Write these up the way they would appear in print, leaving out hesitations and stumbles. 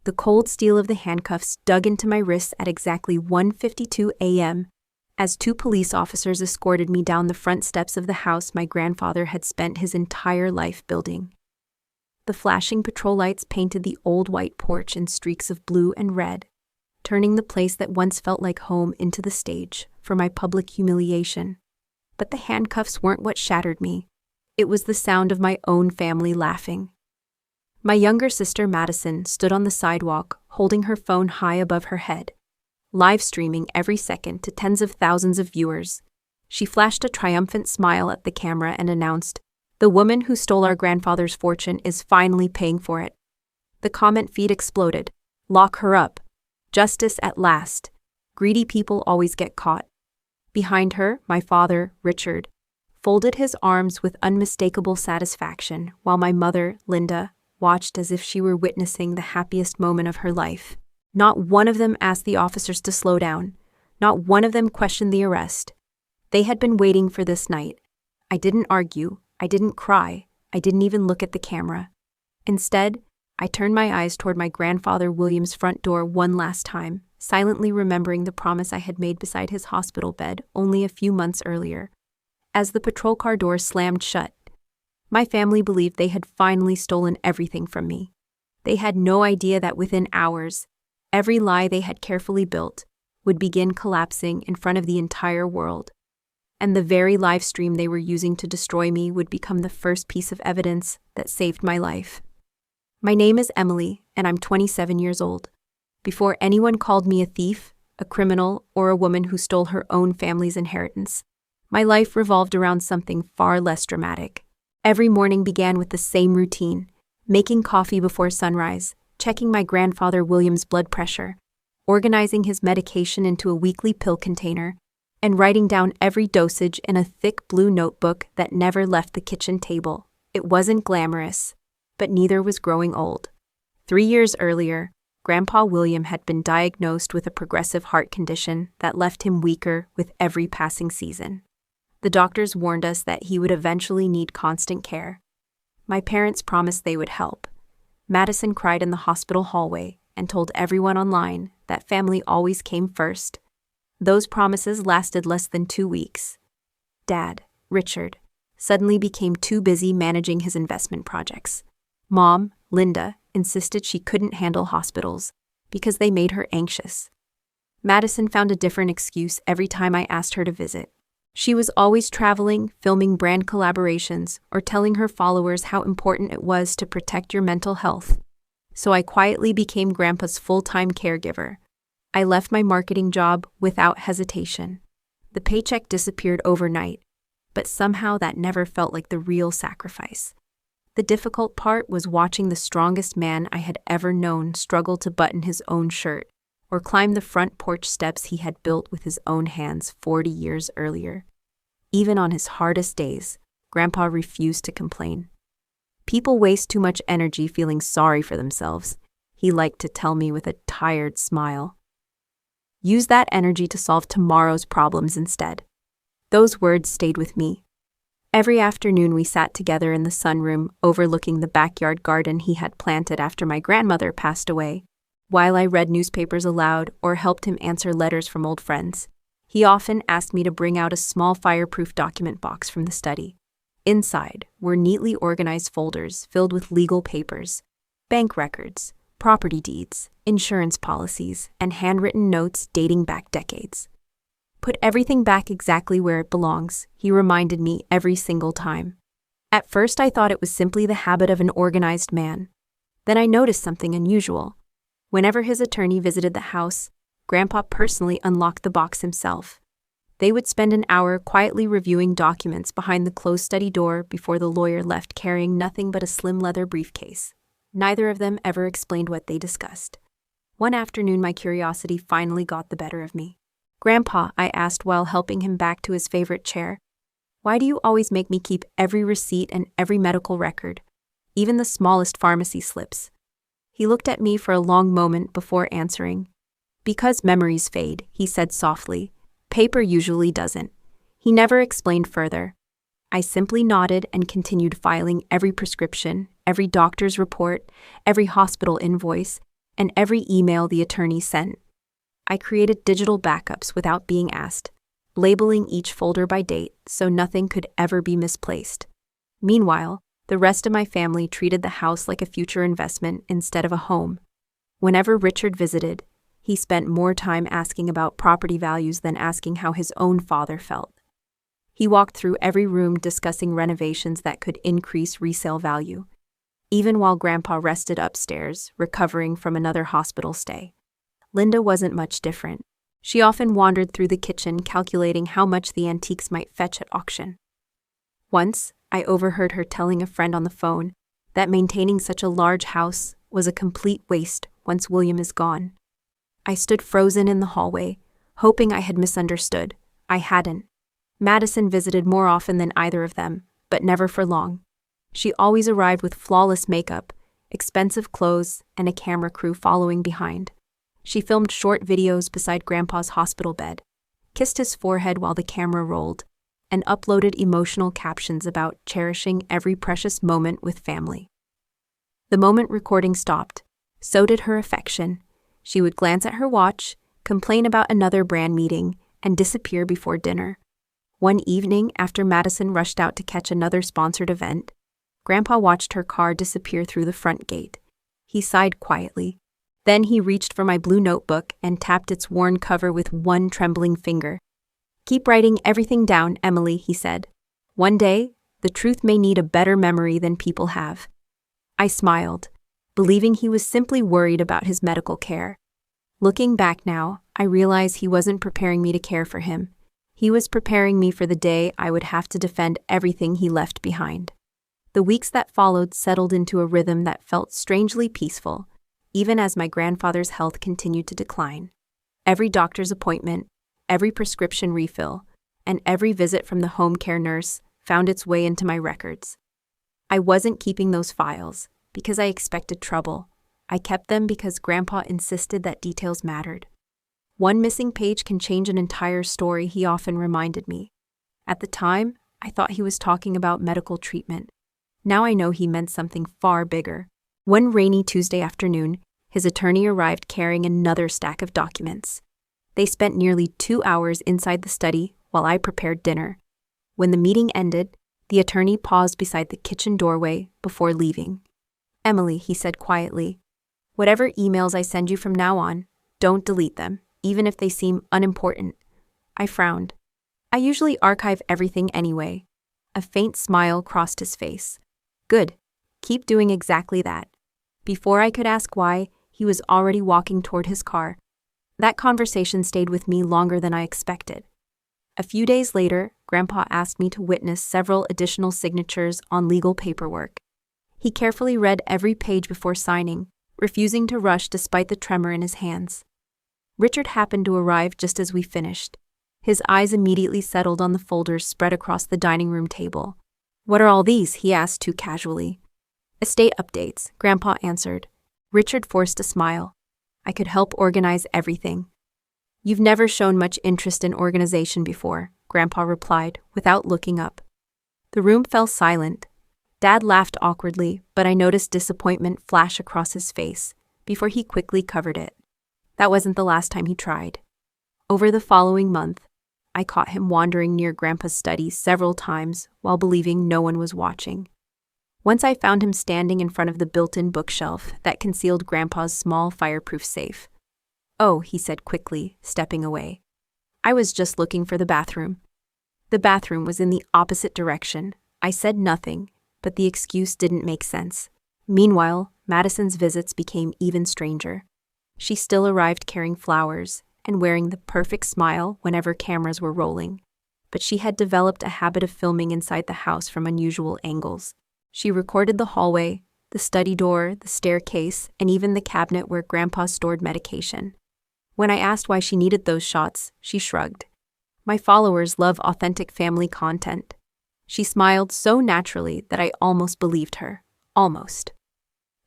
The cold steel of the handcuffs dug into my wrists at exactly 1:52 a.m. as two police officers escorted me down the front steps of the house my grandfather had spent his entire life building. The flashing patrol lights painted the old white porch in streaks of blue and red, turning the place that once felt like home into the stage for my public humiliation. But the handcuffs weren't what shattered me. It was the sound of my own family laughing. My younger sister Madison stood on the sidewalk, holding her phone high above her head, live streaming every second to tens of thousands of viewers. She flashed a triumphant smile at the camera and announced, "The woman who stole our grandfather's fortune is finally paying for it." The comment feed exploded. "Lock her up. Justice at last. Greedy people always get caught." Behind her, my father, Richard, folded his arms with unmistakable satisfaction, while my mother, Linda, watched as if she were witnessing the happiest moment of her life. Not one of them asked the officers to slow down. Not one of them questioned the arrest. They had been waiting for this night. I didn't argue. I didn't cry. I didn't even look at the camera. Instead, I turned my eyes toward my grandfather William's front door one last time, silently remembering the promise I had made beside his hospital bed only a few months earlier. As the patrol car door slammed shut, my family believed they had finally stolen everything from me. They had no idea that within hours, every lie they had carefully built would begin collapsing in front of the entire world. And the very live stream they were using to destroy me would become the first piece of evidence that saved my life. My name is Emily, and I'm 27 years old. Before anyone called me a thief, a criminal, or a woman who stole her own family's inheritance, my life revolved around something far less dramatic. Every morning began with the same routine: making coffee before sunrise, checking my grandfather William's blood pressure, organizing his medication into a weekly pill container, and writing down every dosage in a thick blue notebook that never left the kitchen table. It wasn't glamorous, but neither was growing old. 3 years earlier, Grandpa William had been diagnosed with a progressive heart condition that left him weaker with every passing season. The doctors warned us that he would eventually need constant care. My parents promised they would help. Madison cried in the hospital hallway and told everyone online that family always came first. Those promises lasted less than 2 weeks. Dad, Richard, suddenly became too busy managing his investment projects. Mom, Linda, insisted she couldn't handle hospitals because they made her anxious. Madison found a different excuse every time I asked her to visit. She was always traveling, filming brand collaborations, or telling her followers how important it was to protect your mental health. So I quietly became Grandpa's full-time caregiver. I left my marketing job without hesitation. The paycheck disappeared overnight, but somehow that never felt like the real sacrifice. The difficult part was watching the strongest man I had ever known struggle to button his own shirt or climb the front porch steps he had built with his own hands 40 years earlier. Even on his hardest days, Grandpa refused to complain. "People waste too much energy feeling sorry for themselves," he liked to tell me with a tired smile. "Use that energy to solve tomorrow's problems instead." Those words stayed with me. Every afternoon we sat together in the sunroom overlooking the backyard garden he had planted after my grandmother passed away. While I read newspapers aloud or helped him answer letters from old friends, he often asked me to bring out a small fireproof document box from the study. Inside were neatly organized folders filled with legal papers, bank records, property deeds, insurance policies, and handwritten notes dating back decades. "Put everything back exactly where it belongs," he reminded me every single time. At first I thought it was simply the habit of an organized man. Then I noticed something unusual. Whenever his attorney visited the house, Grandpa personally unlocked the box himself. They would spend an hour quietly reviewing documents behind the closed study door before the lawyer left carrying nothing but a slim leather briefcase. Neither of them ever explained what they discussed. One afternoon my curiosity finally got the better of me. "Grandpa," I asked while helping him back to his favorite chair, "why do you always make me keep every receipt and every medical record, even the smallest pharmacy slips?" He looked at me for a long moment before answering. "Because memories fade," he said softly. "Paper usually doesn't." He never explained further. I simply nodded and continued filing every prescription, every doctor's report, every hospital invoice, and every email the attorney sent. I created digital backups without being asked, labeling each folder by date so nothing could ever be misplaced. Meanwhile, the rest of my family treated the house like a future investment instead of a home. Whenever Richard visited, he spent more time asking about property values than asking how his own father felt. He walked through every room discussing renovations that could increase resale value, even while Grandpa rested upstairs, recovering from another hospital stay. Linda wasn't much different. She often wandered through the kitchen calculating how much the antiques might fetch at auction. Once, I overheard her telling a friend on the phone that maintaining such a large house was a complete waste once William is gone. I stood frozen in the hallway, hoping I had misunderstood. I hadn't. Madison visited more often than either of them, but never for long. She always arrived with flawless makeup, expensive clothes, and a camera crew following behind. She filmed short videos beside Grandpa's hospital bed, kissed his forehead while the camera rolled, and uploaded emotional captions about cherishing every precious moment with family. The moment recording stopped, so did her affection. She would glance at her watch, complain about another brand meeting, and disappear before dinner. One evening, after Madison rushed out to catch another sponsored event, Grandpa watched her car disappear through the front gate. He sighed quietly. Then he reached for my blue notebook and tapped its worn cover with one trembling finger. "Keep writing everything down, Emily," he said. "One day, the truth may need a better memory than people have." I smiled, believing he was simply worried about his medical care. Looking back now, I realize he wasn't preparing me to care for him. He was preparing me for the day I would have to defend everything he left behind. The weeks that followed settled into a rhythm that felt strangely peaceful, even as my grandfather's health continued to decline. Every doctor's appointment, every prescription refill, and every visit from the home care nurse found its way into my records. I wasn't keeping those files because I expected trouble. I kept them because Grandpa insisted that details mattered. One missing page can change an entire story, he often reminded me. At the time, I thought he was talking about medical treatment. Now I know he meant something far bigger. One rainy Tuesday afternoon, his attorney arrived carrying another stack of documents. They spent nearly 2 hours inside the study while I prepared dinner. When the meeting ended, the attorney paused beside the kitchen doorway before leaving. "Emily," he said quietly, "whatever emails I send you from now on, don't delete them, even if they seem unimportant." I frowned. I usually archive everything anyway. A faint smile crossed his face. "Good. Keep doing exactly that." Before I could ask why, he was already walking toward his car. That conversation stayed with me longer than I expected. A few days later, Grandpa asked me to witness several additional signatures on legal paperwork. He carefully read every page before signing, refusing to rush despite the tremor in his hands. Richard happened to arrive just as we finished. His eyes immediately settled on the folders spread across the dining room table. "What are all these?" he asked too casually. "Estate updates," Grandpa answered. Richard forced a smile. "I could help organize everything." "You've never shown much interest in organization before," Grandpa replied, without looking up. The room fell silent. Dad laughed awkwardly, but I noticed disappointment flash across his face before he quickly covered it. That wasn't the last time he tried. Over the following month, I caught him wandering near Grandpa's study several times while believing no one was watching. Once I found him standing in front of the built-in bookshelf that concealed Grandpa's small fireproof safe. "Oh," he said quickly, stepping away. "I was just looking for the bathroom." The bathroom was in the opposite direction. I said nothing, but the excuse didn't make sense. Meanwhile, Madison's visits became even stranger. She still arrived carrying flowers and wearing the perfect smile whenever cameras were rolling. But she had developed a habit of filming inside the house from unusual angles. She recorded the hallway, the study door, the staircase, and even the cabinet where Grandpa stored medication. When I asked why she needed those shots, she shrugged. "My followers love authentic family content." She smiled so naturally that I almost believed her. Almost.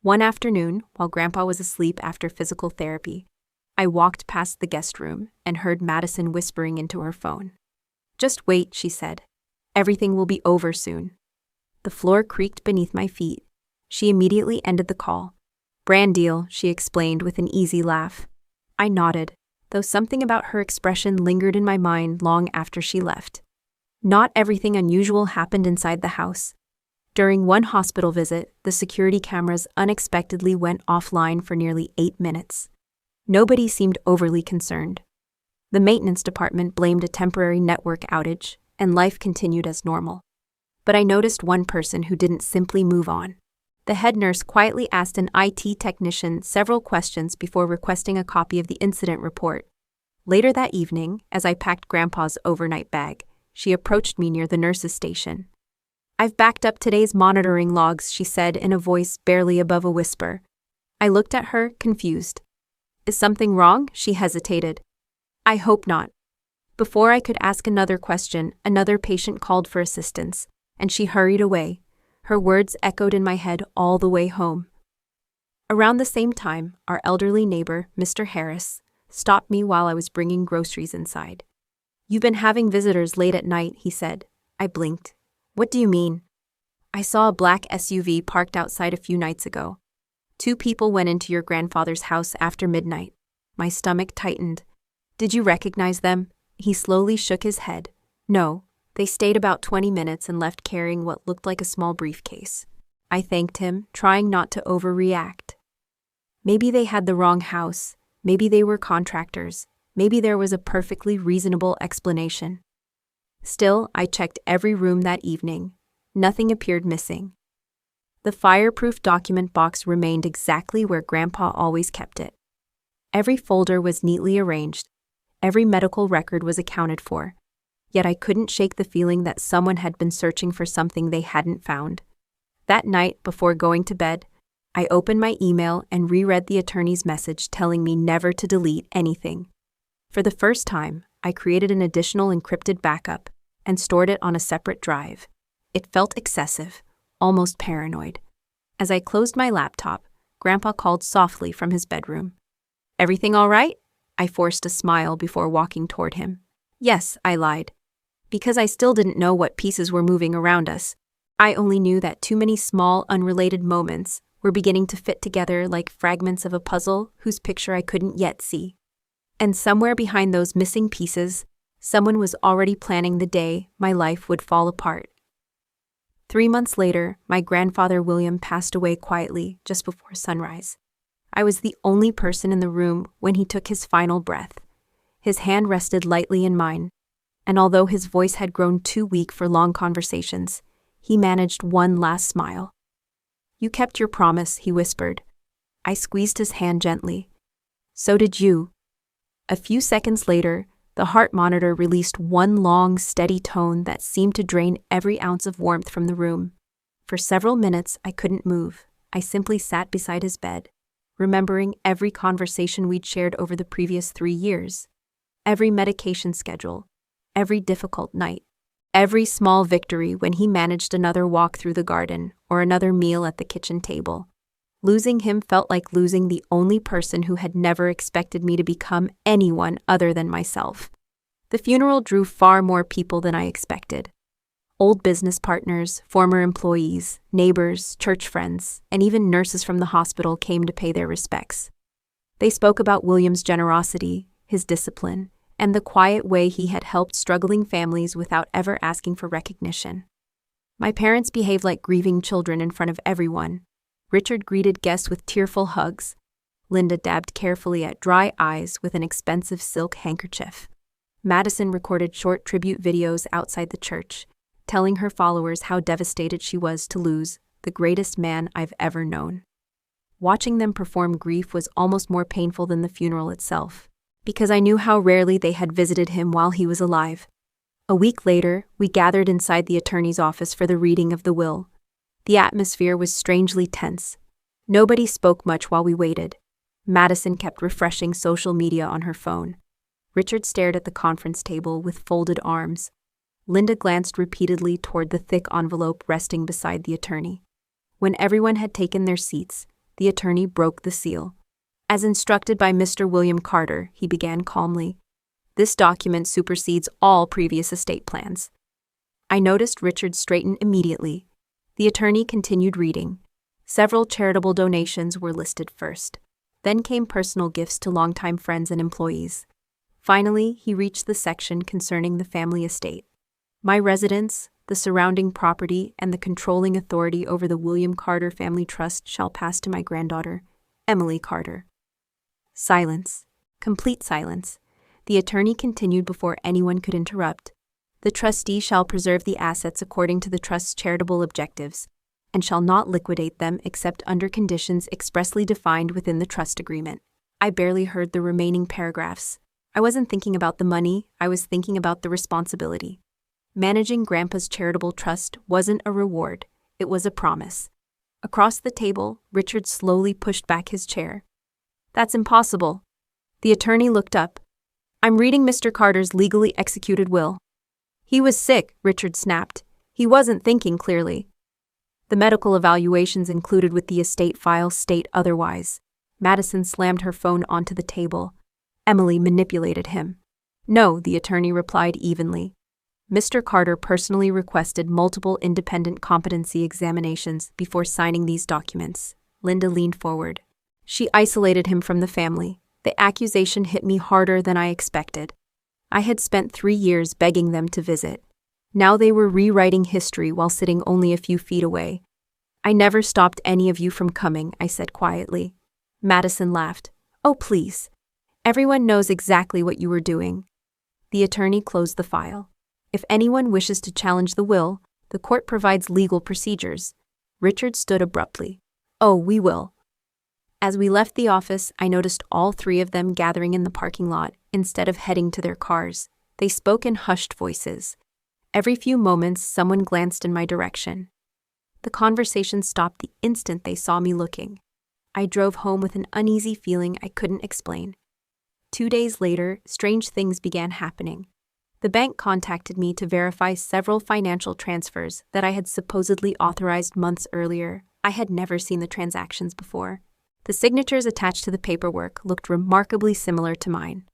One afternoon, while Grandpa was asleep after physical therapy, I walked past the guest room and heard Madison whispering into her phone. "Just wait," she said. "Everything will be over soon." The floor creaked beneath my feet. She immediately ended the call. Brand deal, she explained with an easy laugh. I nodded, though something about her expression lingered in my mind long after she left. Not everything unusual happened inside the house. During one hospital visit, the security cameras unexpectedly went offline for nearly 8 minutes. Nobody seemed overly concerned. The maintenance department blamed a temporary network outage, and life continued as normal. But I noticed one person who didn't simply move on. The head nurse quietly asked an IT technician several questions before requesting a copy of the incident report. Later that evening, as I packed Grandpa's overnight bag, she approached me near the nurse's station. I've backed up today's monitoring logs, she said in a voice barely above a whisper. I looked at her, confused. Is something wrong? She hesitated. I hope not. Before I could ask another question, another patient called for assistance, and she hurried away. Her words echoed in my head all the way home. Around the same time, our elderly neighbor, Mr. Harris, stopped me while I was bringing groceries inside. You've been having visitors late at night, he said. I blinked. What do you mean? I saw a black SUV parked outside a few nights ago. 2 people went into your grandfather's house after midnight. My stomach tightened. Did you recognize them? He slowly shook his head. No. They stayed about 20 minutes and left carrying what looked like a small briefcase. I thanked him, trying not to overreact. Maybe they had the wrong house. Maybe they were contractors. Maybe there was a perfectly reasonable explanation. Still, I checked every room that evening. Nothing appeared missing. The fireproof document box remained exactly where Grandpa always kept it. Every folder was neatly arranged. Every medical record was accounted for. Yet I couldn't shake the feeling that someone had been searching for something they hadn't found. That night, before going to bed, I opened my email and reread the attorney's message telling me never to delete anything. For the first time, I created an additional encrypted backup and stored it on a separate drive. It felt excessive, almost paranoid. As I closed my laptop, Grandpa called softly from his bedroom. Everything all right? I forced a smile before walking toward him. Yes, I lied. Because I still didn't know what pieces were moving around us. I only knew that too many small, unrelated moments were beginning to fit together like fragments of a puzzle whose picture I couldn't yet see. And somewhere behind those missing pieces, someone was already planning the day my life would fall apart. 3 months later, my grandfather William passed away quietly just before sunrise. I was the only person in the room when he took his final breath. His hand rested lightly in mine, and although his voice had grown too weak for long conversations, he managed one last smile. You kept your promise, he whispered. I squeezed his hand gently. So did you. A few seconds later, the heart monitor released one long, steady tone that seemed to drain every ounce of warmth from the room. For several minutes, I couldn't move. I simply sat beside his bed, remembering every conversation we'd shared over the previous 3 years. Every medication schedule, every difficult night, every small victory when he managed another walk through the garden or another meal at the kitchen table. Losing him felt like losing the only person who had never expected me to become anyone other than myself. The funeral drew far more people than I expected. Old business partners, former employees, neighbors, church friends, and even nurses from the hospital came to pay their respects. They spoke about William's generosity, his discipline, and the quiet way he had helped struggling families without ever asking for recognition. My parents behaved like grieving children in front of everyone. Richard greeted guests with tearful hugs. Linda dabbed carefully at dry eyes with an expensive silk handkerchief. Madison recorded short tribute videos outside the church, telling her followers how devastated she was to lose the greatest man I've ever known. Watching them perform grief was almost more painful than the funeral itself, because I knew how rarely they had visited him while he was alive. A week later, we gathered inside the attorney's office for the reading of the will. The atmosphere was strangely tense. Nobody spoke much while we waited. Madison kept refreshing social media on her phone. Richard stared at the conference table with folded arms. Linda glanced repeatedly toward the thick envelope resting beside the attorney. When everyone had taken their seats, the attorney broke the seal. As instructed by Mr. William Carter, he began calmly. This document supersedes all previous estate plans. I noticed Richard straighten immediately. The attorney continued reading. Several charitable donations were listed first. Then came personal gifts to longtime friends and employees. Finally, he reached the section concerning the family estate. My residence, the surrounding property, and the controlling authority over the William Carter Family Trust shall pass to my granddaughter, Emily Carter. Silence. Complete silence. The attorney continued before anyone could interrupt. The trustee shall preserve the assets according to the trust's charitable objectives, and shall not liquidate them except under conditions expressly defined within the trust agreement. I barely heard the remaining paragraphs. I wasn't thinking about the money, I was thinking about the responsibility. Managing Grandpa's charitable trust wasn't a reward, it was a promise. Across the table, Richard slowly pushed back his chair. That's impossible. The attorney looked up. I'm reading Mr. Carter's legally executed will. He was sick, Richard snapped. He wasn't thinking clearly. The medical evaluations included with the estate file state otherwise. Madison slammed her phone onto the table. Emily manipulated him. No, the attorney replied evenly. Mr. Carter personally requested multiple independent competency examinations before signing these documents. Linda leaned forward. She isolated him from the family. The accusation hit me harder than I expected. I had spent 3 years begging them to visit. Now they were rewriting history while sitting only a few feet away. I never stopped any of you from coming, I said quietly. Madison laughed. Oh, please. Everyone knows exactly what you were doing. The attorney closed the file. If anyone wishes to challenge the will, the court provides legal procedures. Richard stood abruptly. Oh, we will. As we left the office, I noticed all 3 of them gathering in the parking lot instead of heading to their cars. They spoke in hushed voices. Every few moments, someone glanced in my direction. The conversation stopped the instant they saw me looking. I drove home with an uneasy feeling I couldn't explain. 2 days later, strange things began happening. The bank contacted me to verify several financial transfers that I had supposedly authorized months earlier. I had never seen the transactions before. The signatures attached to the paperwork looked remarkably similar to mine.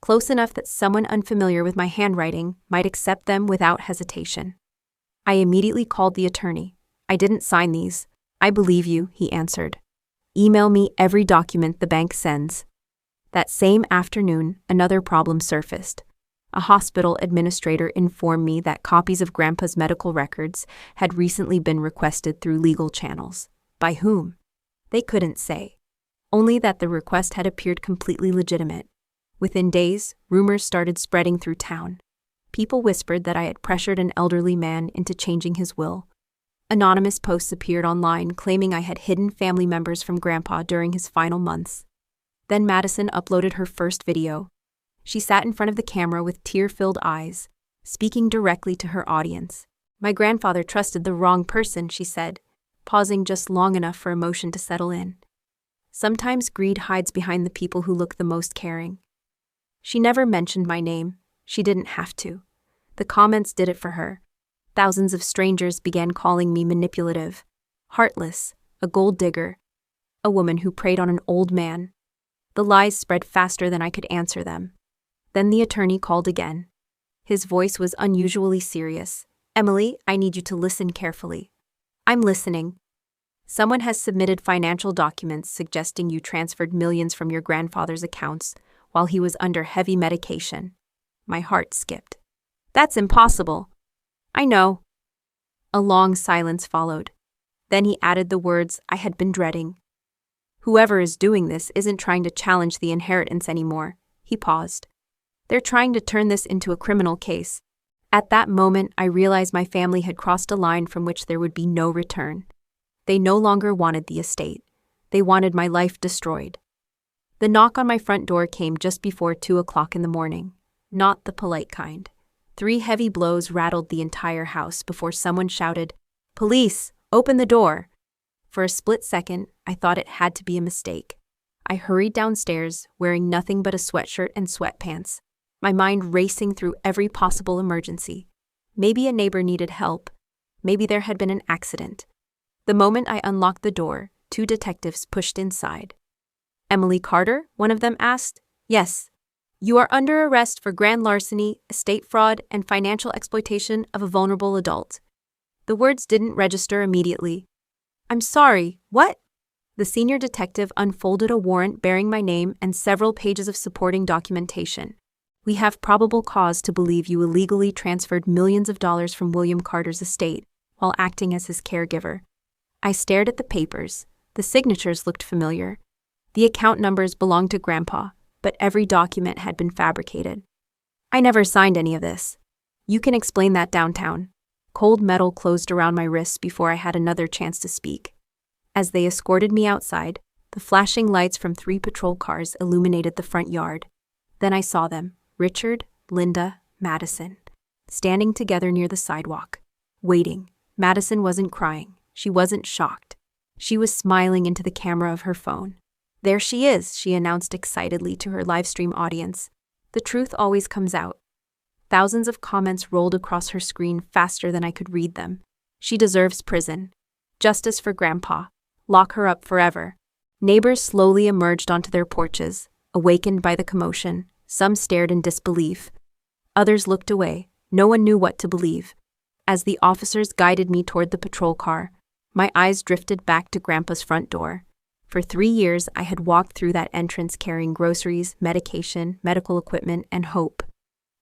Close enough that someone unfamiliar with my handwriting might accept them without hesitation. I immediately called the attorney. I didn't sign these. I believe you, he answered. Email me every document the bank sends. That same afternoon, another problem surfaced. A hospital administrator informed me that copies of Grandpa's medical records had recently been requested through legal channels. By whom? They couldn't say. Only that the request had appeared completely legitimate. Within days, rumors started spreading through town. People whispered that I had pressured an elderly man into changing his will. Anonymous posts appeared online claiming I had hidden family members from Grandpa during his final months. Then Madison uploaded her first video. She sat in front of the camera with tear-filled eyes, speaking directly to her audience. My grandfather trusted the wrong person, she said, pausing just long enough for emotion to settle in. Sometimes greed hides behind the people who look the most caring. She never mentioned my name. She didn't have to. The comments did it for her. Thousands of strangers began calling me manipulative, heartless, a gold digger, a woman who preyed on an old man. The lies spread faster than I could answer them. Then the attorney called again. His voice was unusually serious. Emily, I need you to listen carefully. I'm listening. Someone has submitted financial documents suggesting you transferred millions from your grandfather's accounts while he was under heavy medication. My heart skipped. That's impossible. I know. A long silence followed. Then he added the words I had been dreading. Whoever is doing this isn't trying to challenge the inheritance anymore. He paused. They're trying to turn this into a criminal case. At that moment, I realized my family had crossed a line from which there would be no return. They no longer wanted the estate. They wanted my life destroyed. The knock on my front door came just before 2 o'clock in the morning. Not the polite kind. 3 heavy blows rattled the entire house before someone shouted, "Police! Open the door!" For a split second, I thought it had to be a mistake. I hurried downstairs, wearing nothing but a sweatshirt and sweatpants, my mind racing through every possible emergency. Maybe a neighbor needed help. Maybe there had been an accident. The moment I unlocked the door, 2 detectives pushed inside. Emily Carter, one of them asked. Yes. You are under arrest for grand larceny, estate fraud, and financial exploitation of a vulnerable adult. The words didn't register immediately. I'm sorry, what? The senior detective unfolded a warrant bearing my name and several pages of supporting documentation. We have probable cause to believe you illegally transferred millions of dollars from William Carter's estate while acting as his caregiver. I stared at the papers. The signatures looked familiar. The account numbers belonged to Grandpa, but every document had been fabricated. I never signed any of this. You can explain that downtown. Cold metal closed around my wrists before I had another chance to speak. As they escorted me outside, the flashing lights from 3 patrol cars illuminated the front yard. Then I saw them, Richard, Linda, Madison, standing together near the sidewalk, waiting. Madison wasn't crying. She wasn't shocked. She was smiling into the camera of her phone. There she is, she announced excitedly to her livestream audience. The truth always comes out. Thousands of comments rolled across her screen faster than I could read them. She deserves prison. Justice for Grandpa. Lock her up forever. Neighbors slowly emerged onto their porches, awakened by the commotion. Some stared in disbelief. Others looked away. No one knew what to believe. As the officers guided me toward the patrol car, my eyes drifted back to Grandpa's front door. For 3 years, I had walked through that entrance carrying groceries, medication, medical equipment, and hope.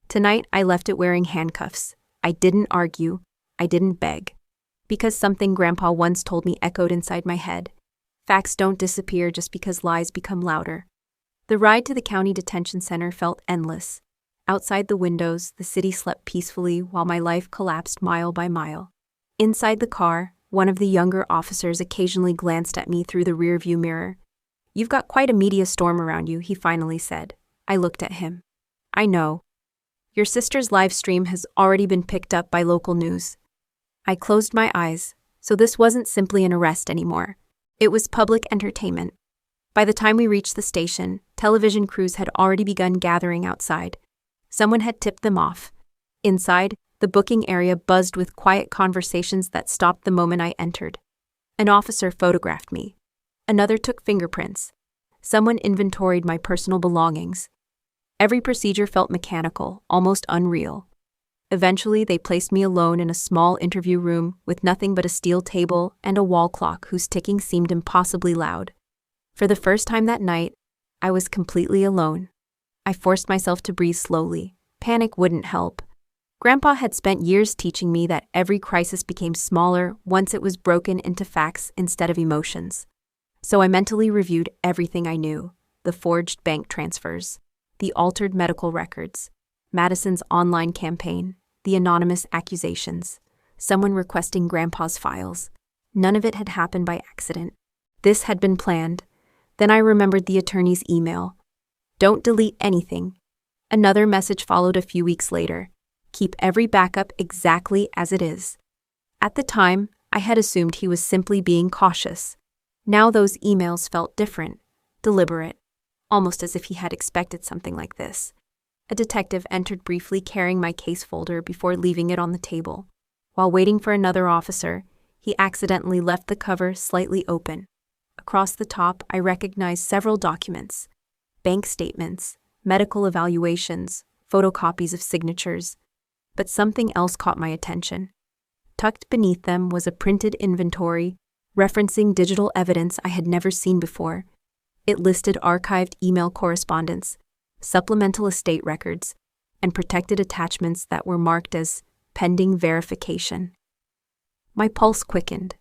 Tonight, I left it wearing handcuffs. I didn't argue. I didn't beg. Because something Grandpa once told me echoed inside my head. Facts don't disappear just because lies become louder. The ride to the county detention center felt endless. Outside the windows, the city slept peacefully while my life collapsed mile by mile. Inside the car, one of the younger officers occasionally glanced at me through the rearview mirror. "You've got quite a media storm around you," he finally said. I looked at him. "I know. Your sister's live stream has already been picked up by local news." I closed my eyes, so this wasn't simply an arrest anymore. It was public entertainment. By the time we reached the station, television crews had already begun gathering outside. Someone had tipped them off. Inside, the booking area buzzed with quiet conversations that stopped the moment I entered. An officer photographed me. Another took fingerprints. Someone inventoried my personal belongings. Every procedure felt mechanical, almost unreal. Eventually, they placed me alone in a small interview room with nothing but a steel table and a wall clock whose ticking seemed impossibly loud. For the first time that night, I was completely alone. I forced myself to breathe slowly. Panic wouldn't help. Grandpa had spent years teaching me that every crisis became smaller once it was broken into facts instead of emotions. So I mentally reviewed everything I knew: the forged bank transfers, the altered medical records, Madison's online campaign, the anonymous accusations, someone requesting Grandpa's files. None of it had happened by accident. This had been planned. Then I remembered the attorney's email. "Don't delete anything." Another message followed a few weeks later. "Keep every backup exactly as it is." At the time, I had assumed he was simply being cautious. Now those emails felt different, deliberate, almost as if he had expected something like this. A detective entered briefly carrying my case folder before leaving it on the table. While waiting for another officer, he accidentally left the cover slightly open. Across the top, I recognized several documents: bank statements, medical evaluations, photocopies of signatures. But something else caught my attention. Tucked beneath them was a printed inventory referencing digital evidence I had never seen before. It listed archived email correspondence, supplemental estate records, and protected attachments that were marked as pending verification. My pulse quickened.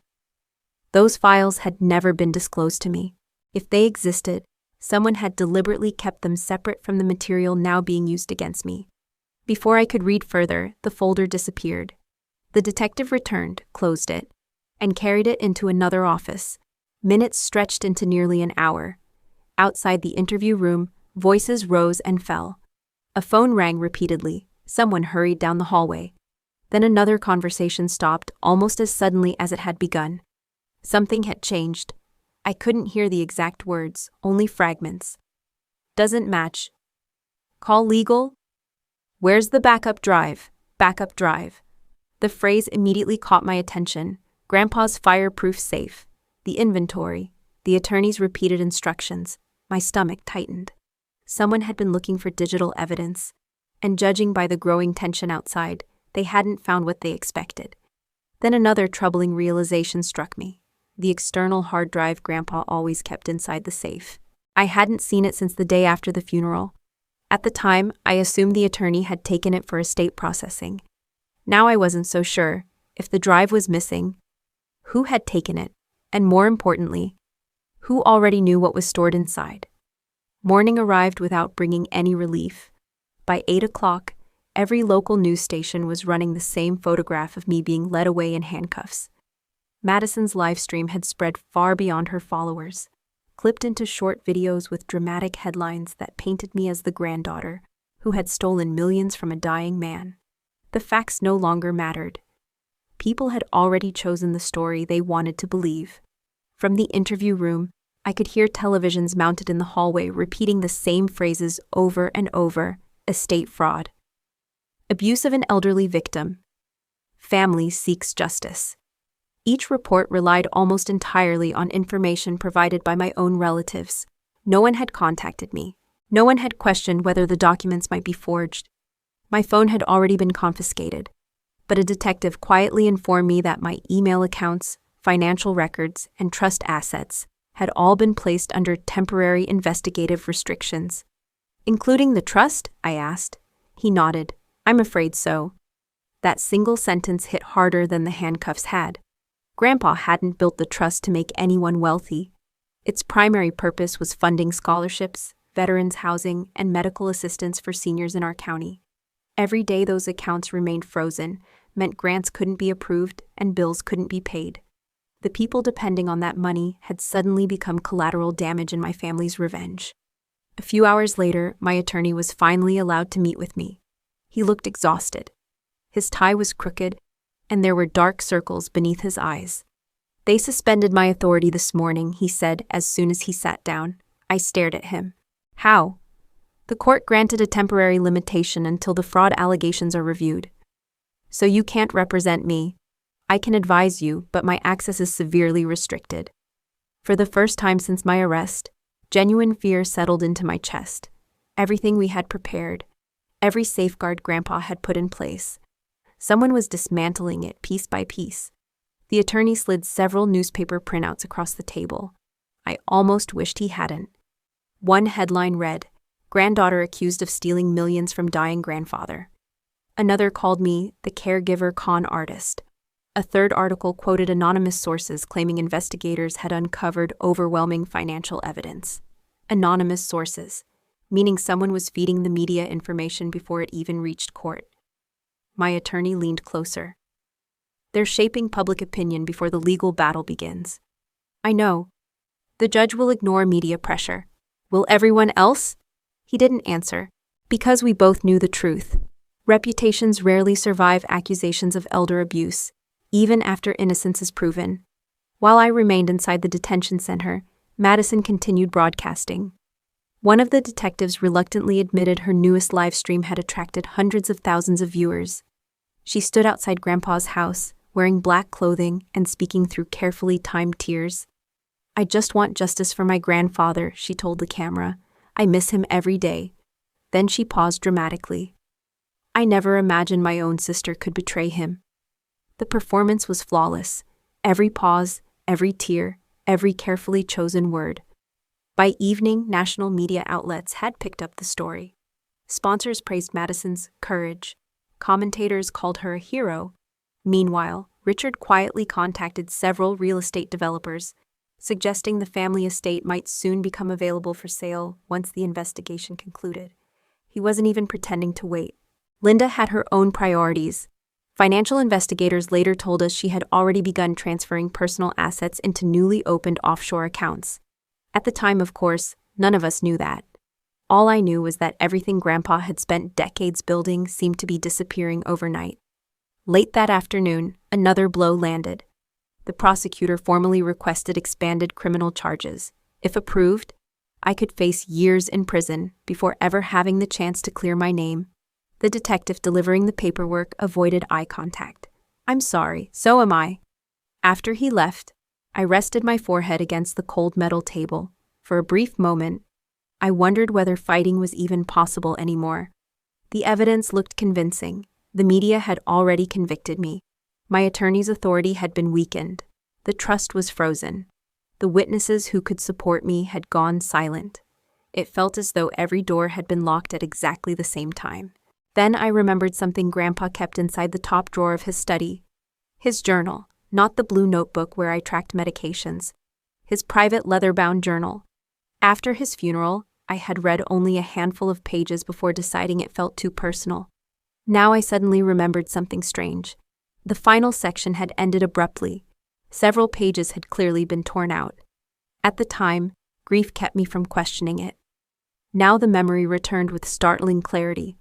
Those files had never been disclosed to me. If they existed, someone had deliberately kept them separate from the material now being used against me. Before I could read further, the folder disappeared. The detective returned, closed it, and carried it into another office. Minutes stretched into nearly an hour. Outside the interview room, voices rose and fell. A phone rang repeatedly. Someone hurried down the hallway. Then another conversation stopped almost as suddenly as it had begun. Something had changed. I couldn't hear the exact words, only fragments. "Doesn't match. Call legal? Where's the backup drive? Backup drive." The phrase immediately caught my attention. Grandpa's fireproof safe, the inventory, the attorney's repeated instructions. My stomach tightened. Someone had been looking for digital evidence, and judging by the growing tension outside, they hadn't found what they expected. Then another troubling realization struck me. the external hard drive Grandpa always kept inside the safe. I hadn't seen it since the day after the funeral. At the time, I assumed the attorney had taken it for estate processing. Now I wasn't so sure. If the drive was missing, who had taken it? And more importantly, who already knew what was stored inside? Morning arrived without bringing any relief. By 8 o'clock, every local news station was running the same photograph of me being led away in handcuffs. Madison's live stream had spread far beyond her followers, clipped into short videos with dramatic headlines that painted me as the granddaughter who had stolen millions from a dying man. The facts no longer mattered. People had already chosen the story they wanted to believe. From the interview room, I could hear televisions mounted in the hallway repeating the same phrases over and over: estate fraud, abuse of an elderly victim, family seeks justice. Each report relied almost entirely on information provided by my own relatives. No one had contacted me. No one had questioned whether the documents might be forged. My phone had already been confiscated, but a detective quietly informed me that my email accounts, financial records, and trust assets had all been placed under temporary investigative restrictions. Including the trust? I asked. He nodded. I'm afraid so. That single sentence hit harder than the handcuffs had. Grandpa hadn't built the trust to make anyone wealthy. Its primary purpose was funding scholarships, veterans housing, and medical assistance for seniors in our county. Every day those accounts remained frozen meant grants couldn't be approved and bills couldn't be paid. The people depending on that money had suddenly become collateral damage in my family's revenge. A few hours later, my attorney was finally allowed to meet with me. He looked exhausted. His tie was crooked, and there were dark circles beneath his eyes. They suspended my authority this morning, he said as soon as he sat down. I stared at him. How? The court granted a temporary limitation until the fraud allegations are reviewed. So you can't represent me. I can advise you, but my access is severely restricted. For the first time since my arrest, genuine fear settled into my chest. Everything we had prepared, every safeguard Grandpa had put in place, someone was dismantling it piece by piece. The attorney slid several newspaper printouts across the table. I almost wished he hadn't. One headline read, "Granddaughter accused of stealing millions from dying grandfather." Another called me the caregiver con artist. A third article quoted anonymous sources claiming investigators had uncovered overwhelming financial evidence. Anonymous sources, meaning someone was feeding the media information before it even reached court. My attorney leaned closer. They're shaping public opinion before the legal battle begins. I know. The judge will ignore media pressure. Will everyone else? He didn't answer, because we both knew the truth. Reputations rarely survive accusations of elder abuse, even after innocence is proven. While I remained inside the detention center, Madison continued broadcasting. One of the detectives reluctantly admitted her newest live stream had attracted hundreds of thousands of viewers. She stood outside Grandpa's house, wearing black clothing and speaking through carefully timed tears. I just want justice for my grandfather, she told the camera. I miss him every day. Then she paused dramatically. I never imagined my own sister could betray him. The performance was flawless. Every pause, every tear, every carefully chosen word. By evening, national media outlets had picked up the story. Sponsors praised Madison's courage. Commentators called her a hero. Meanwhile, Richard quietly contacted several real estate developers, suggesting the family estate might soon become available for sale once the investigation concluded. He wasn't even pretending to wait. Linda had her own priorities. Financial investigators later told us she had already begun transferring personal assets into newly opened offshore accounts. At the time, of course, none of us knew that. All I knew was that everything Grandpa had spent decades building seemed to be disappearing overnight. Late that afternoon, another blow landed. The prosecutor formally requested expanded criminal charges. If approved, I could face years in prison before ever having the chance to clear my name. The detective delivering the paperwork avoided eye contact. I'm sorry, so am I. After he left, I rested my forehead against the cold metal table. For a brief moment, I wondered whether fighting was even possible anymore. The evidence looked convincing. The media had already convicted me. My attorney's authority had been weakened. The trust was frozen. The witnesses who could support me had gone silent. It felt as though every door had been locked at exactly the same time. Then I remembered something Grandpa kept inside the top drawer of his study. His journal, not the blue notebook where I tracked medications. His private leather-bound journal. After his funeral, I had read only a handful of pages before deciding it felt too personal. Now I suddenly remembered something strange. The final section had ended abruptly. Several pages had clearly been torn out. At the time, grief kept me from questioning it. Now the memory returned with startling clarity.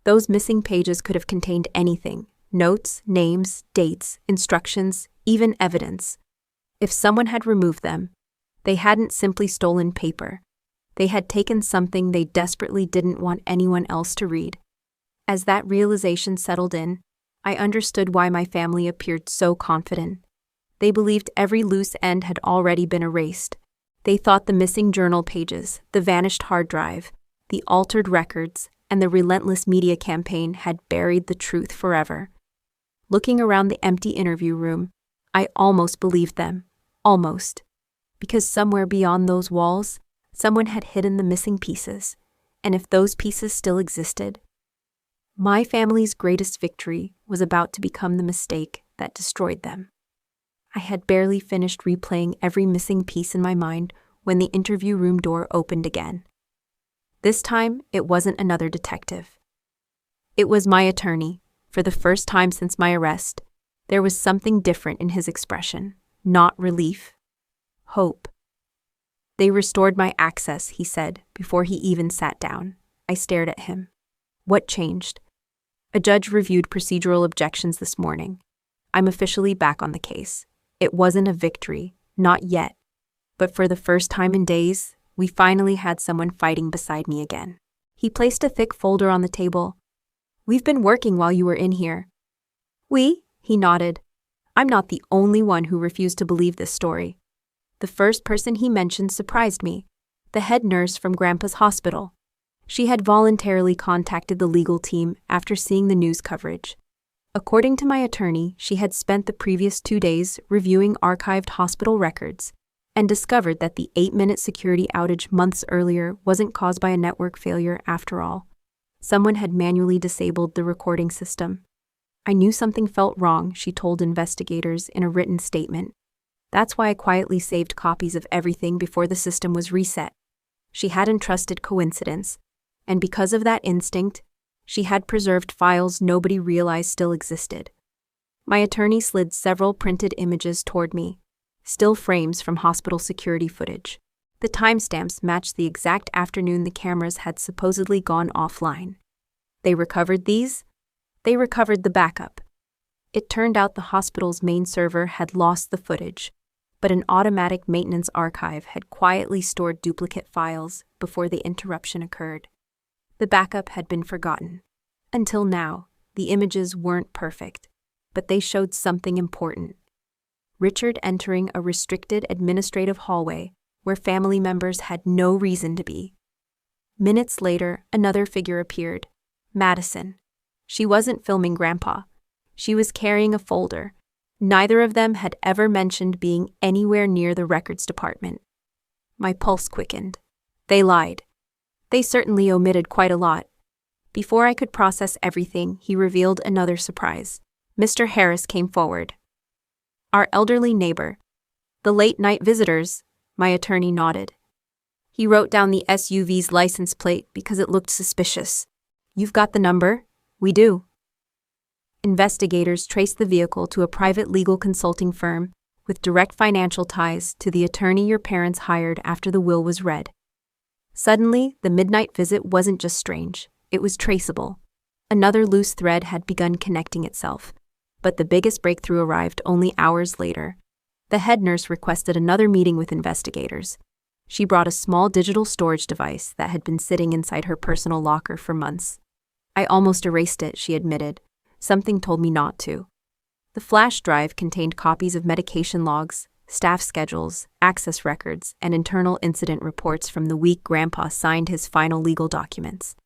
Those missing pages could have contained anything: notes, names, dates, instructions, even evidence. If someone had removed them, they hadn't simply stolen paper. They had taken something they desperately didn't want anyone else to read. As that realization settled in, I understood why my family appeared so confident. They believed every loose end had already been erased. They thought the missing journal pages, the vanished hard drive, the altered records, and the relentless media campaign had buried the truth forever. Looking around the empty interview room, I almost believed them. Almost. Because somewhere beyond those walls, someone had hidden the missing pieces. And if those pieces still existed, my family's greatest victory was about to become the mistake that destroyed them. I had barely finished replaying every missing piece in my mind when the interview room door opened again. This time, it wasn't another detective. It was my attorney. For the first time since my arrest, there was something different in his expression. Not relief. Hope. "They restored my access," he said, before he even sat down. I stared at him. What changed? "A judge reviewed procedural objections this morning. I'm officially back on the case. It wasn't a victory, not yet. But for the first time in days, we finally had someone fighting beside me again." He placed a thick folder on the table. "We've been working while you were in here." "We?" He nodded. I'm not the only one who refused to believe this story. The first person he mentioned surprised me. The head nurse from Grandpa's hospital. She had voluntarily contacted the legal team after seeing the news coverage. According to my attorney, she had spent the previous 2 days reviewing archived hospital records and discovered that the 8-minute security outage months earlier wasn't caused by a network failure after all. Someone had manually disabled the recording system. I knew something felt wrong, she told investigators in a written statement. That's why I quietly saved copies of everything before the system was reset. She hadn't trusted coincidence, and because of that instinct, she had preserved files nobody realized still existed. My attorney slid several printed images toward me, still frames from hospital security footage. The timestamps matched the exact afternoon the cameras had supposedly gone offline. They recovered these. They recovered the backup. It turned out the hospital's main server had lost the footage, but an automatic maintenance archive had quietly stored duplicate files before the interruption occurred. The backup had been forgotten. Until now, the images weren't perfect, but they showed something important. Richard entering a restricted administrative hallway where family members had no reason to be. Minutes later, another figure appeared, Madison. She wasn't filming Grandpa. She was carrying a folder. Neither of them had ever mentioned being anywhere near the records department. My pulse quickened. They lied. They certainly omitted quite a lot. Before I could process everything, he revealed another surprise. Mr. Harris came forward. Our elderly neighbor. The late-night visitors, my attorney nodded. He wrote down the SUV's license plate because it looked suspicious. You've got the number? We do. Investigators traced the vehicle to a private legal consulting firm with direct financial ties to the attorney your parents hired after the will was read. Suddenly, the midnight visit wasn't just strange, it was traceable. Another loose thread had begun connecting itself, but the biggest breakthrough arrived only hours later. The head nurse requested another meeting with investigators. She brought a small digital storage device that had been sitting inside her personal locker for months. I almost erased it, she admitted. Something told me not to. The flash drive contained copies of medication logs, staff schedules, access records, and internal incident reports from the week Grandpa signed his final legal documents.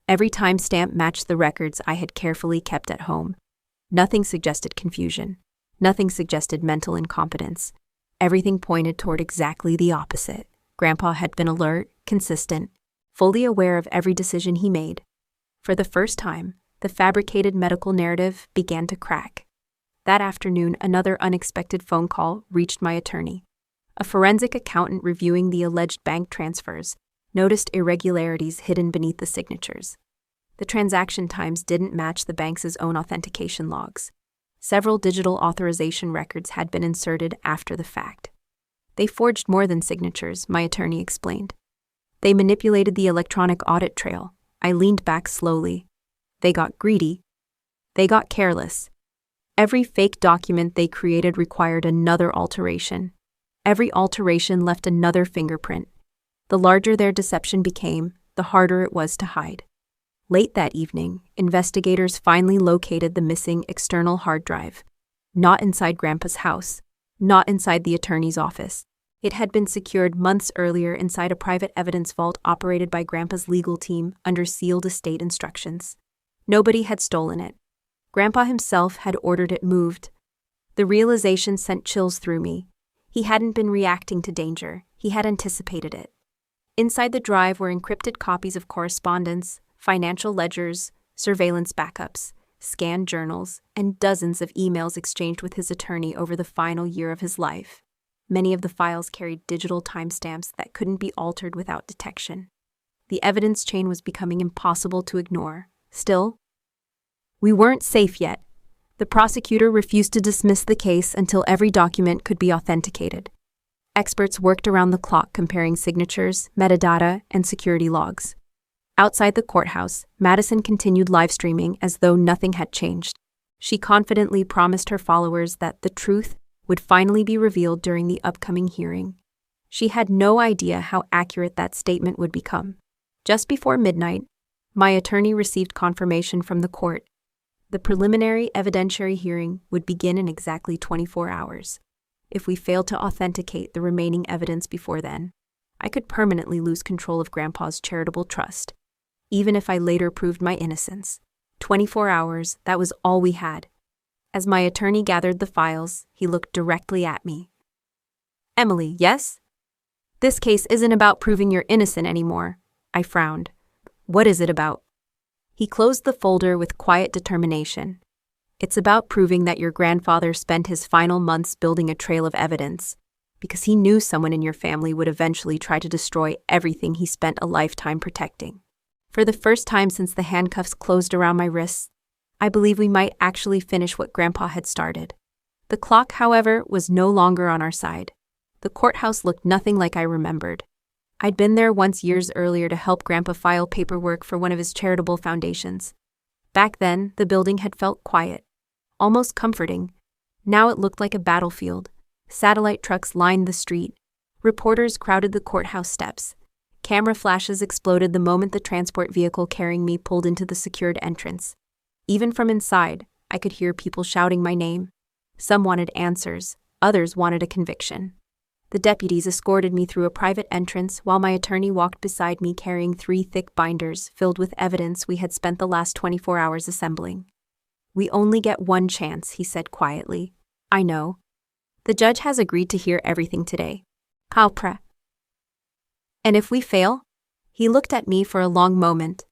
Every timestamp matched the records I had carefully kept at home. Nothing suggested confusion. Nothing suggested mental incompetence. Everything pointed toward exactly the opposite. Grandpa had been alert, consistent, fully aware of every decision he made. For the first time, the fabricated medical narrative began to crack. That afternoon, another unexpected phone call reached my attorney. A forensic accountant reviewing the alleged bank transfers noticed irregularities hidden beneath the signatures. The transaction times didn't match the bank's own authentication logs. Several digital authorization records had been inserted after the fact. They forged more than signatures, my attorney explained. They manipulated the electronic audit trail. I leaned back slowly. They got greedy. They got careless. Every fake document they created required another alteration. Every alteration left another fingerprint. The larger their deception became, the harder it was to hide. Late that evening, investigators finally located the missing external hard drive. Not inside Grandpa's house, not inside the attorney's office. It had been secured months earlier inside a private evidence vault operated by Grandpa's legal team under sealed estate instructions. Nobody had stolen it. Grandpa himself had ordered it moved. The realization sent chills through me. He hadn't been reacting to danger. He had anticipated it. Inside the drive were encrypted copies of correspondence, financial ledgers, surveillance backups, scanned journals, and dozens of emails exchanged with his attorney over the final year of his life. Many of the files carried digital timestamps that couldn't be altered without detection. The evidence chain was becoming impossible to ignore. Still, we weren't safe yet. The prosecutor refused to dismiss the case until every document could be authenticated. Experts worked around the clock comparing signatures, metadata, and security logs. Outside the courthouse, Madison continued live streaming as though nothing had changed. She confidently promised her followers that the truth would finally be revealed during the upcoming hearing. She had no idea how accurate that statement would become. Just before midnight, my attorney received confirmation from the court. The preliminary evidentiary hearing would begin in exactly 24 hours. If we failed to authenticate the remaining evidence before then, I could permanently lose control of Grandpa's charitable trust. Even if I later proved my innocence. 24 hours, that was all we had. As my attorney gathered the files, he looked directly at me. Emily, yes? This case isn't about proving you're innocent anymore. I frowned. What is it about? He closed the folder with quiet determination. It's about proving that your grandfather spent his final months building a trail of evidence, because he knew someone in your family would eventually try to destroy everything he spent a lifetime protecting. For the first time since the handcuffs closed around my wrists, I believe we might actually finish what Grandpa had started. The clock, however, was no longer on our side. The courthouse looked nothing like I remembered. I'd been there once years earlier to help Grandpa file paperwork for one of his charitable foundations. Back then, the building had felt quiet, almost comforting. Now it looked like a battlefield. Satellite trucks lined the street. Reporters crowded the courthouse steps. Camera flashes exploded the moment the transport vehicle carrying me pulled into the secured entrance. Even from inside, I could hear people shouting my name. Some wanted answers, others wanted a conviction. The deputies escorted me through a private entrance while my attorney walked beside me carrying 3 thick binders filled with evidence we had spent the last 24 hours assembling. We only get one chance, he said quietly. I know. The judge has agreed to hear everything today. Kalpra. And if we fail? He looked at me for a long moment.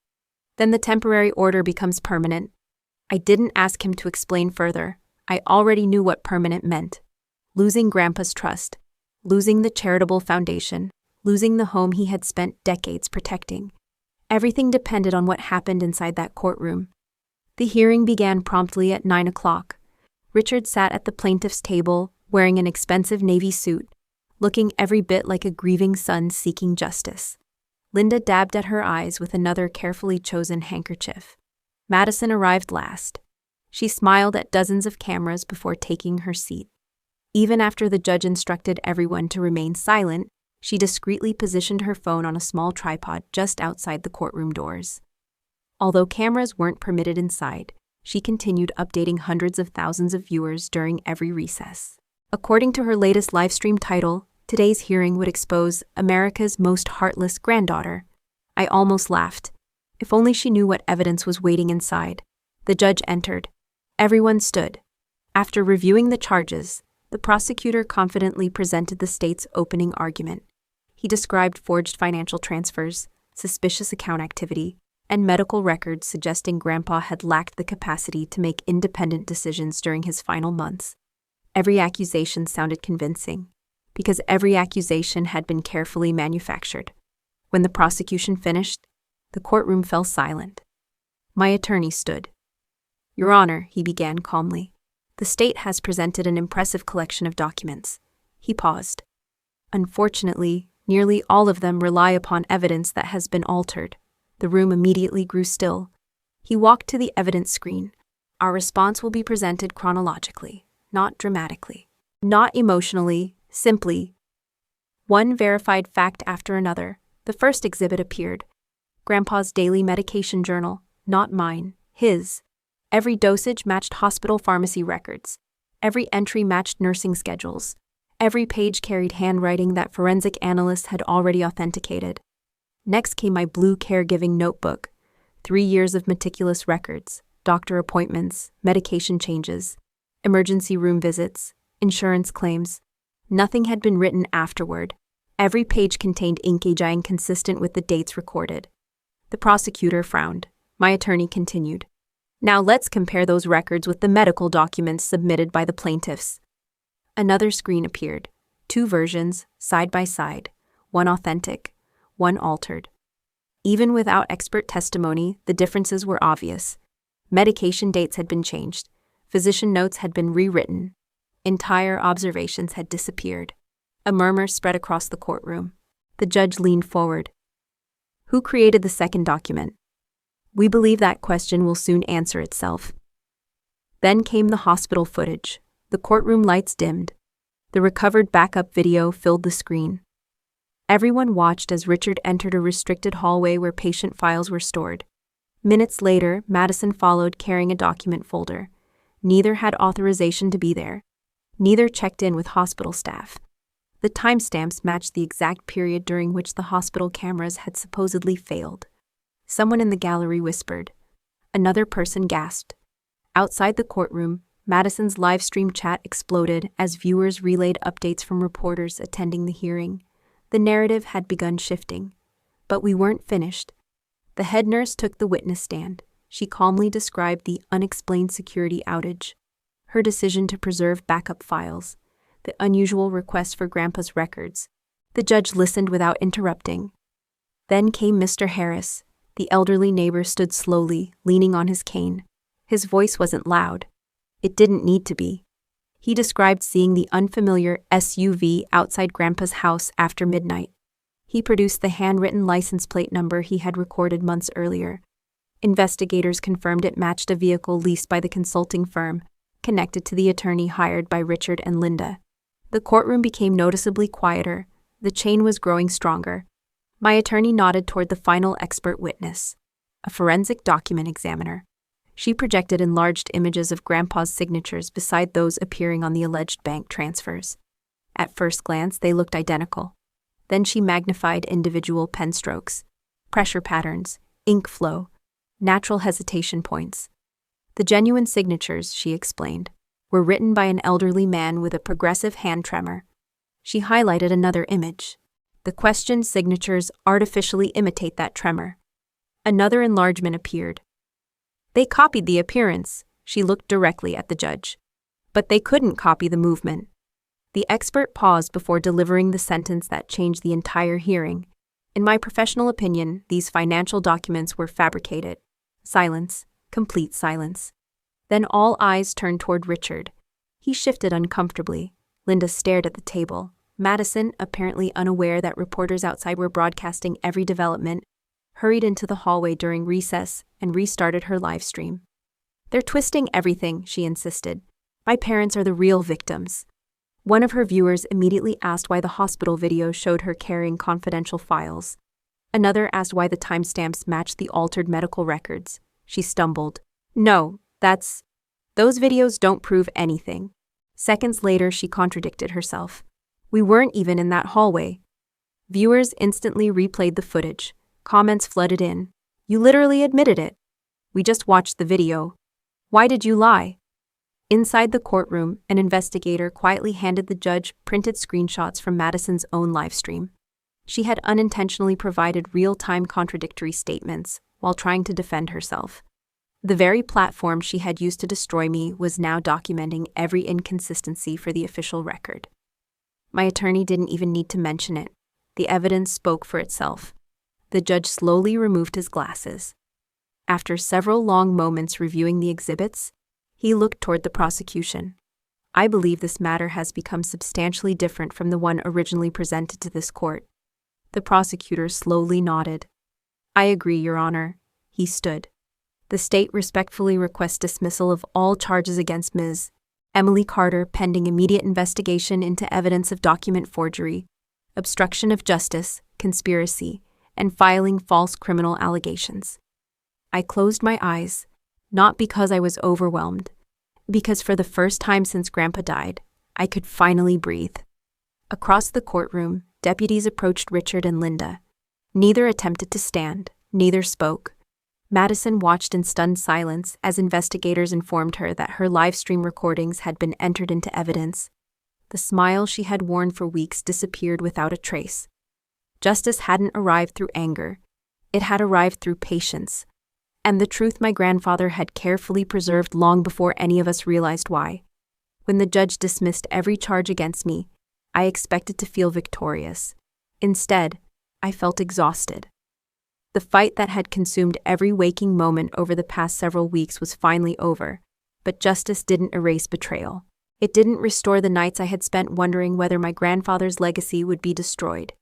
Then the temporary order becomes permanent. I didn't ask him to explain further. I already knew what permanent meant. Losing Grandpa's trust. Losing the charitable foundation. Losing the home he had spent decades protecting. Everything depended on what happened inside that courtroom. The hearing began promptly at 9 o'clock. Richard sat at the plaintiff's table, wearing an expensive navy suit, looking every bit like a grieving son seeking justice. Linda dabbed at her eyes with another carefully chosen handkerchief. Madison arrived last. She smiled at dozens of cameras before taking her seat. Even after the judge instructed everyone to remain silent, she discreetly positioned her phone on a small tripod just outside the courtroom doors. Although cameras weren't permitted inside, she continued updating hundreds of thousands of viewers during every recess. According to her latest livestream title, today's hearing would expose America's most heartless granddaughter. I almost laughed. If only she knew what evidence was waiting inside. The judge entered. Everyone stood. After reviewing the charges, the The prosecutor confidently presented the state's opening argument. He described forged financial transfers, suspicious account activity, and medical records suggesting Grandpa had lacked the capacity to make independent decisions during his final months. Every accusation sounded convincing, because every accusation had been carefully manufactured. When the prosecution finished, the courtroom fell silent. My attorney stood. "Your Honor," he began calmly, "the state has presented an impressive collection of documents." He paused. "Unfortunately, nearly all of them rely upon evidence that has been altered." The room immediately grew still. He walked to the evidence screen. "Our response will be presented chronologically, not dramatically, not emotionally, simply." One verified fact after another. The first exhibit appeared. Grandpa's daily medication journal, not mine, his. Every dosage matched hospital pharmacy records. Every entry matched nursing schedules. Every page carried handwriting that forensic analysts had already authenticated. Next came my blue caregiving notebook. 3 years of meticulous records, doctor appointments, medication changes, emergency room visits, insurance claims. Nothing had been written afterward. Every page contained inkaging consistent with the dates recorded. The prosecutor frowned. My attorney continued. "Now let's compare those records with the medical documents submitted by the plaintiffs." Another screen appeared. 2 versions, side by side, one authentic, one altered. Even without expert testimony, the differences were obvious. Medication dates had been changed. Physician notes had been rewritten. Entire observations had disappeared. A murmur spread across the courtroom. The judge leaned forward. "Who created the second document?" "We believe that question will soon answer itself." Then came the hospital footage. The courtroom lights dimmed. The recovered backup video filled the screen. Everyone watched as Richard entered a restricted hallway where patient files were stored. Minutes later, Madison followed carrying a document folder. Neither had authorization to be there. Neither checked in with hospital staff. The timestamps matched the exact period during which the hospital cameras had supposedly failed. Someone in the gallery whispered. Another person gasped. Outside the courtroom, Madison's livestream chat exploded as viewers relayed updates from reporters attending the hearing. The narrative had begun shifting. But we weren't finished. The head nurse took the witness stand. She calmly described the unexplained security outage, her decision to preserve backup files, the unusual request for Grandpa's records. The judge listened without interrupting. Then came Mr. Harris. The elderly neighbor stood slowly, leaning on his cane. His voice wasn't loud. It didn't need to be. He described seeing the unfamiliar SUV outside Grandpa's house after midnight. He produced the handwritten license plate number he had recorded months earlier. Investigators confirmed it matched a vehicle leased by the consulting firm, connected to the attorney hired by Richard and Linda. The courtroom became noticeably quieter. The chain was growing stronger. My attorney nodded toward the final expert witness, a forensic document examiner. She projected enlarged images of Grandpa's signatures beside those appearing on the alleged bank transfers. At first glance, they looked identical. Then she magnified individual pen strokes, pressure patterns, ink flow, natural hesitation points. The genuine signatures, she explained, were written by an elderly man with a progressive hand tremor. She highlighted another image. The questioned signatures artificially imitate that tremor. Another enlargement appeared. They copied the appearance. She looked directly at the judge. But they couldn't copy the movement. The expert paused before delivering the sentence that changed the entire hearing. "In my professional opinion, these financial documents were fabricated." Silence, complete silence. Then all eyes turned toward Richard. He shifted uncomfortably. Linda stared at the table. Madison, apparently unaware that reporters outside were broadcasting every development, hurried into the hallway during recess and restarted her live stream. "They're twisting everything," she insisted. "My parents are the real victims." One of her viewers immediately asked why the hospital video showed her carrying confidential files. Another asked why the timestamps matched the altered medical records. She stumbled. "No, those videos don't prove anything." Seconds later, she contradicted herself. "We weren't even in that hallway." Viewers instantly replayed the footage. Comments flooded in. "You literally admitted it." "We just watched the video." "Why did you lie?" Inside the courtroom, an investigator quietly handed the judge printed screenshots from Madison's own livestream. She had unintentionally provided real-time contradictory statements while trying to defend herself. The very platform she had used to destroy me was now documenting every inconsistency for the official record. My attorney didn't even need to mention it. The evidence spoke for itself. The judge slowly removed his glasses. After several long moments reviewing the exhibits, he looked toward the prosecution. I believe this matter has become substantially different from the one originally presented to this court. The prosecutor slowly nodded. I agree, Your Honor. He stood. The state respectfully requests dismissal of all charges against Ms. Emily Carter pending immediate investigation into evidence of document forgery, obstruction of justice, conspiracy, and filing false criminal allegations. I closed my eyes, not because I was overwhelmed, because for the first time since Grandpa died, I could finally breathe. Across the courtroom, deputies approached Richard and Linda. Neither attempted to stand, neither spoke. Madison watched in stunned silence as investigators informed her that her live stream recordings had been entered into evidence. The smile she had worn for weeks disappeared without a trace. Justice hadn't arrived through anger. It had arrived through patience, and the truth my grandfather had carefully preserved long before any of us realized why. When the judge dismissed every charge against me, I expected to feel victorious. Instead, I felt exhausted. The fight that had consumed every waking moment over the past several weeks was finally over, but justice didn't erase betrayal. It didn't restore the nights I had spent wondering whether my grandfather's legacy would be destroyed.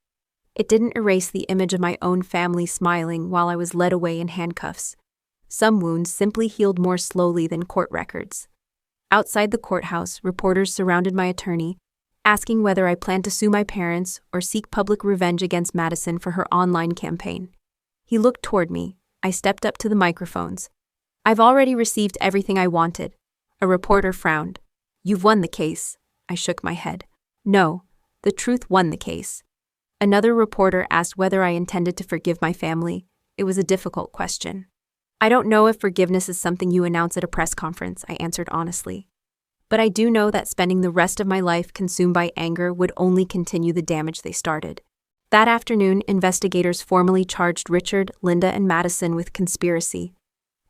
It didn't erase the image of my own family smiling while I was led away in handcuffs. Some wounds simply healed more slowly than court records. Outside the courthouse, reporters surrounded my attorney, asking whether I planned to sue my parents or seek public revenge against Madison for her online campaign. He looked toward me. I stepped up to the microphones. I've already received everything I wanted. A reporter frowned. You've won the case. I shook my head. No, the truth won the case. Another reporter asked whether I intended to forgive my family. It was a difficult question. I don't know if forgiveness is something you announce at a press conference, I answered honestly. But I do know that spending the rest of my life consumed by anger would only continue the damage they started. That afternoon, investigators formally charged Richard, Linda, and Madison with conspiracy,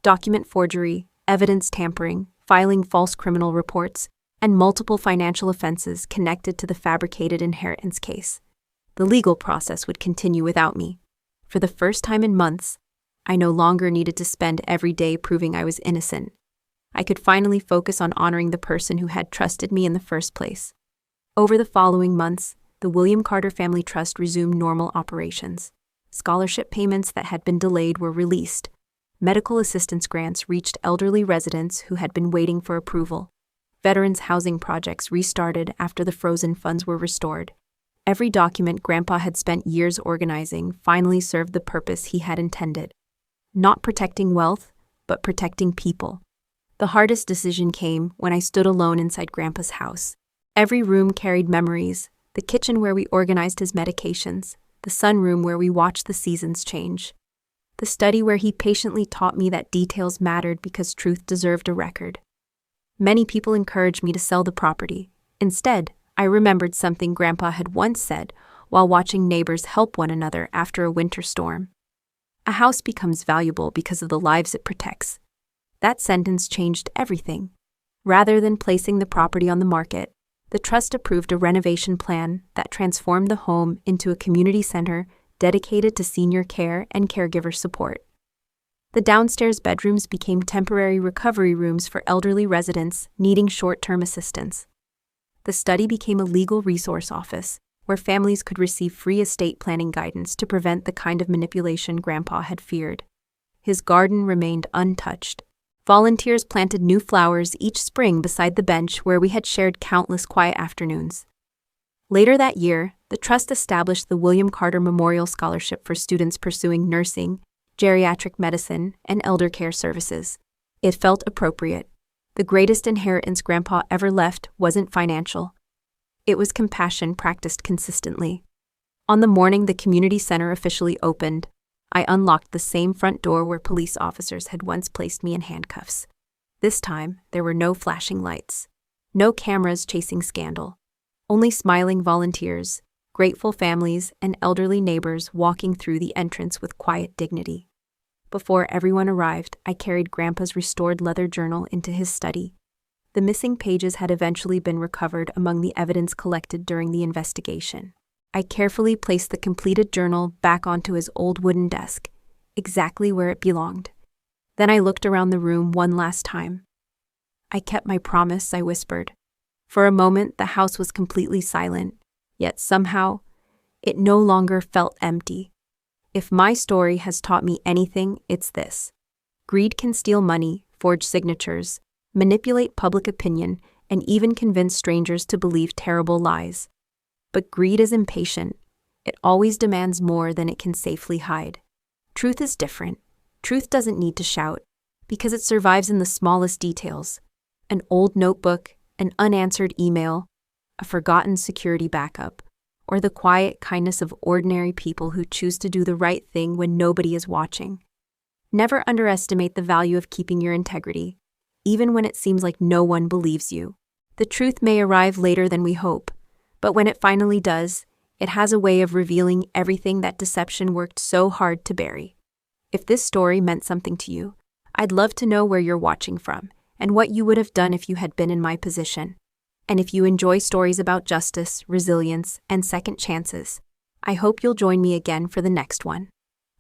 document forgery, evidence tampering, filing false criminal reports, and multiple financial offenses connected to the fabricated inheritance case. The legal process would continue without me. For the first time in months, I no longer needed to spend every day proving I was innocent. I could finally focus on honoring the person who had trusted me in the first place. Over the following months, the William Carter Family Trust resumed normal operations. Scholarship payments that had been delayed were released. Medical assistance grants reached elderly residents who had been waiting for approval. Veterans' housing projects restarted after the frozen funds were restored. Every document Grandpa had spent years organizing finally served the purpose he had intended. Not protecting wealth, but protecting people. The hardest decision came when I stood alone inside Grandpa's house. Every room carried memories. The kitchen where we organized his medications, the sunroom where we watched the seasons change, the study where he patiently taught me that details mattered because truth deserved a record. Many people encouraged me to sell the property. Instead, I remembered something Grandpa had once said while watching neighbors help one another after a winter storm. A house becomes valuable because of the lives it protects. That sentence changed everything. Rather than placing the property on the market, the trust approved a renovation plan that transformed the home into a community center dedicated to senior care and caregiver support. The downstairs bedrooms became temporary recovery rooms for elderly residents needing short-term assistance. The study became a legal resource office where families could receive free estate planning guidance to prevent the kind of manipulation Grandpa had feared. His garden remained untouched. Volunteers planted new flowers each spring beside the bench where we had shared countless quiet afternoons. Later that year, the trust established the William Carter Memorial Scholarship for students pursuing nursing, geriatric medicine, and elder care services. It felt appropriate. The greatest inheritance Grandpa ever left wasn't financial. It was compassion practiced consistently. On the morning the community center officially opened, I unlocked the same front door where police officers had once placed me in handcuffs. This time, there were no flashing lights, no cameras chasing scandal, only smiling volunteers, grateful families, and elderly neighbors walking through the entrance with quiet dignity. Before everyone arrived, I carried Grandpa's restored leather journal into his study. The missing pages had eventually been recovered among the evidence collected during the investigation. I carefully placed the completed journal back onto his old wooden desk, exactly where it belonged. Then I looked around the room one last time. "I kept my promise," I whispered. For a moment, the house was completely silent, yet somehow, it no longer felt empty. If my story has taught me anything, it's this. Greed can steal money, forge signatures, manipulate public opinion, and even convince strangers to believe terrible lies. But greed is impatient. It always demands more than it can safely hide. Truth is different. Truth doesn't need to shout, because it survives in the smallest details. An old notebook, an unanswered email, a forgotten security backup, or the quiet kindness of ordinary people who choose to do the right thing when nobody is watching. Never underestimate the value of keeping your integrity, even when it seems like no one believes you. The truth may arrive later than we hope, but when it finally does, it has a way of revealing everything that deception worked so hard to bury. If this story meant something to you, I'd love to know where you're watching from and what you would have done if you had been in my position. And if you enjoy stories about justice, resilience, and second chances, I hope you'll join me again for the next one.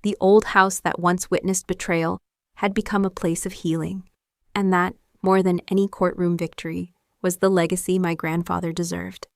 The old house that once witnessed betrayal had become a place of healing, and that, more than any courtroom victory, was the legacy my grandfather deserved.